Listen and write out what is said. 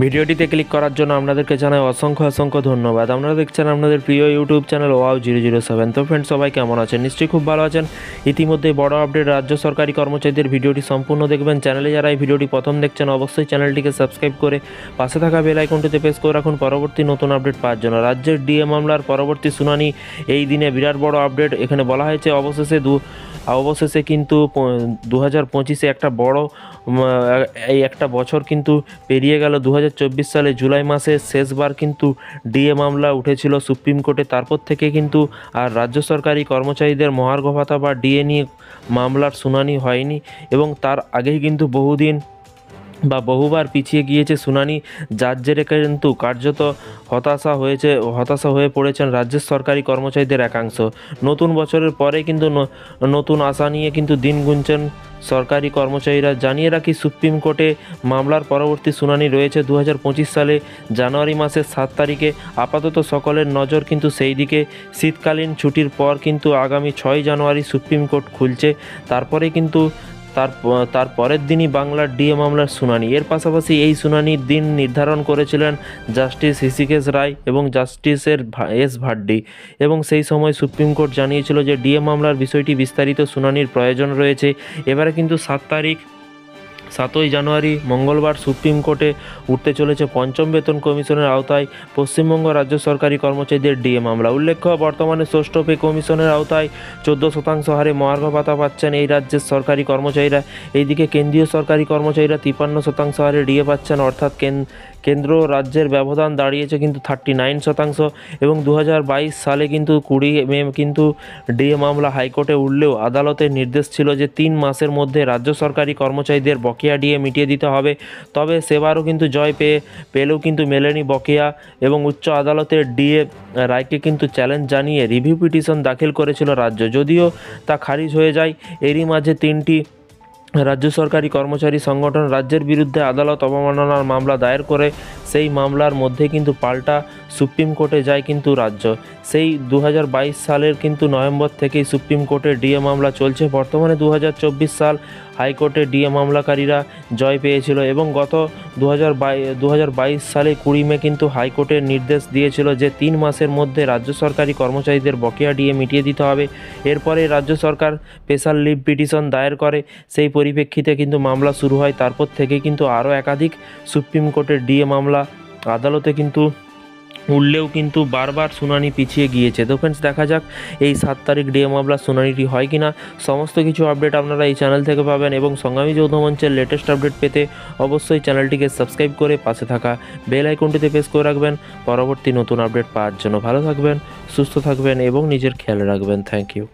ভিডিওটিতে ক্লিক করার জন্য আপনাদেরকে জানাই অসংখ্য ধন্যবাদ। আপনারা দেখছেন আপনাদের প্রিয় ইউটিউব চ্যানেল wow007। তো ফ্রেন্ডস, সবাই কেমন আছেন? নিশ্চয়ই খুব ভালো আছেন। ইতিমধ্যে বড় আপডেট রাজ্য সরকারি কর্মচারীদের, ভিডিওটি সম্পূর্ণ দেখবেন। চ্যানেলে যারা এই ভিডিওটি প্রথম দেখছেন অবশ্যই চ্যানেলটিকে সাবস্ক্রাইব করে পাশে থাকা বেল আইকনটিতে প্রেস করে রাখুন পরবর্তী নতুন আপডেট পাওয়ার জন্য। রাজ্যের ডিএ মামলার পরবর্তী শুনানি এই দিনে বিরাট বড় আপডেট। এখানে বলা হয়েছে অবশেষে কিন্তু 2025-এ একটা বড় এই একটা বছর কিন্তু পেরিয়ে গেল। 2024 সালে জুলাই মাসে শেষবার কিন্তু ডিএ মামলা উঠেছিল সুপ্রিম কোর্টে। তারপর থেকে কিন্তু আর রাজ্য সরকারি কর্মচারীদের মহার্ঘ ভাতা বা ডিএ নিয়ে মামলার শুনানি হয়নি, এবং তার আগেই কিন্তু বহুবার পিছিয়ে গিয়েছে শুনানি, যার জেরে কিন্তু কার্যত হতাশা হয়ে পড়েছেন রাজ্যের সরকারি কর্মচারীদের একাংশ। নতুন বছরের পরে কিন্তু নতুন আশা নিয়ে কিন্তু দিন গুনছেন সরকারি কর্মচারীরা। জানিয়ে রাখি, সুপ্রিম কোর্টে মামলার পরবর্তী শুনানি রয়েছে 2025 সালে জানুয়ারি মাসের 7 তারিখে। আপাতত সকলের নজর কিন্তু সেই দিকে। শীতকালীন ছুটির পর কিন্তু আগামী 6 জানুয়ারি সুপ্রিম কোর্ট খুলছে। তারপরে কিন্তু তার পরের দিনই বাংলার ডিএ মামলার শুনানি। এর পাশাপাশি এই শুনানির দিন নির্ধারণ করেছিলেন জাস্টিস হৃষিকেশ রায় এবং জাস্টিসের এস ভাড্ডি, এবং সেই সময় সুপ্রিম কোর্ট জানিয়েছিল যে ডিএ মামলার বিষয়টি বিস্তারিত শুনানির প্রয়োজন রয়েছে। এবারে কিন্তু 7ই জানুয়ারি মঙ্গলবার সুপ্রিম কোর্টে উঠতে চলেছে পঞ্চম বেতন কমিশনের আওতায় পশ্চিমবঙ্গ রাজ্য সরকারি কর্মচারীদের ডিএ মামলা। উল্লেখ্য, বর্তমানে ষষ্ঠ পে কমিশনের আওতায় 14% হারে মহার্ঘ ভাতা পাচ্ছেন এই রাজ্যের সরকারি কর্মচারীরা। এইদিকে কেন্দ্রীয় সরকারি কর্মচারীরা 53% হারে ডিএ পাচ্ছেন, অর্থাৎ কেন্দ্র রাজ্যের ব্যবধান দাঁড়িয়েছে কিন্তু 39%। এবং 2022 সালে কিন্তু 20 মে কিন্তু ডিএ মামলা হাইকোর্টে উঠলেও আদালতের নির্দেশ ছিল যে 3 মাসের মধ্যে রাজ্য সরকারি কর্মচারীদের বকেয়া ডিএ মিটিয়ে দিতে হবে। তবে সেবারও কিন্তু জয় পেলেও কিন্তু মেলেনি বকেয়া, এবং উচ্চ আদালতের ডিএ রায়কে কিন্তু চ্যালেঞ্জ জানিয়ে রিভিউ পিটিশন দাখিল করেছিল রাজ্য, যদিও তা খারিজ হয়ে যায়। এরই মাঝে 3টি রাজ্য সরকারি কর্মচারী সংগঠন রাজ্যের বিরুদ্ধে আদালত অবমাননার মামলা দায়ের করে। সেই মামলার মধ্যে কিন্তু পাল্টা সুপ্রিম কোর্টে যায় কিন্তু রাজ্য। সেই 2022 সালের কিন্তু নভেম্বর থেকেই সুপ্রিম কোর্টে ডিএ মামলা চলছে। বর্তমানে 2024 সাল হাইকোর্টে ডিএ মামলাকারীরা জয় পেয়েছিল, এবং গত 2022 সালে 20 মে কিন্তু হাইকোর্টের নির্দেশ দিয়েছিল যে 3 মাসের মধ্যে রাজ্য সরকারি কর্মচারীদের বকেয়া ডিএ মিটিয়ে দিতে হবে। এরপরে রাজ্য সরকার স্পেশাল লিভ পিটিশন দায়ের করে। সেই পরিপ্রেক্ষিতে কিন্তু মামলা শুরু হয়। তারপর থেকে কিন্তু আরও একাধিক সুপ্রিম কোর্টের ডিএ মামলা আদালতে কিন্তু উঠলেও কিন্তু বারবার শুনানি পিছিয়ে গিয়েছে। তো ফ্রেন্ডস, দেখা যাক এই 7 তারিখ ডিএ মামলার শুনানিটি হয় কিনা। সমস্ত কিছু আপডেট আপনারা এই চ্যানেল থেকে পাবেন, এবং সংগ্রামী যৌথ মঞ্চের লেটেস্ট আপডেট পেতে অবশ্যই চ্যানেলটিকে সাবস্ক্রাইব করে পাশে থাকা বেল আইকনটিতে প্রেস করে রাখবেন পরবর্তী নতুন আপডেট পাওয়ার জন্য। ভালো থাকবেন, সুস্থ থাকবেন এবং নিজের খেয়াল রাখবেন। Thank you.